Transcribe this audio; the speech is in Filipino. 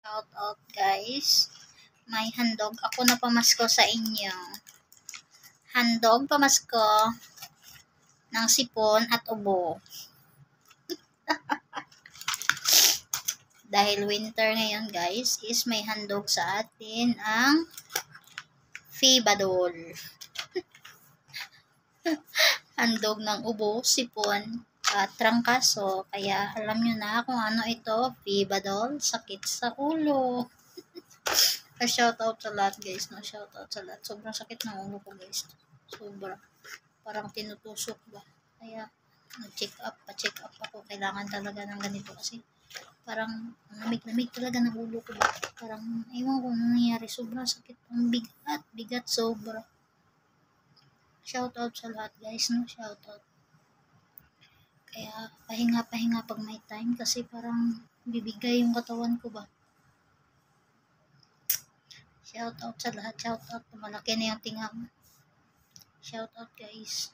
Shout out guys. May handog ako na pamasko sa inyo. Handog pamasko ng sipon at ubo. Dahil winter ngayon guys, is may handog sa atin ang Fibadol. Handog ng ubo, sipon, at trangkaso. Kaya alam nyo na kung ano ito, Fibadol, sakit sa ulo. Shoutout sa lahat guys, no? Shoutout sa lahat. Sobrang sakit ng ulo ko guys. Sobra. Parang tinutusok ba. Kaya nag-check up, pa-check up ako. Kailangan talaga ng ganito kasi parang lamig-lamig talaga ng ulo ko ba. Parang ewan ko ano nangyari. Sobrang sakit. Ang bigat sobra. Shoutout sa lahat guys, no? Shoutout. Kaya pahinga-pahinga pag may time kasi parang bibigay yung katawan ko ba. Shoutout sa lahat. Shoutout. Malaki na yung tinga mo. Shoutout guys.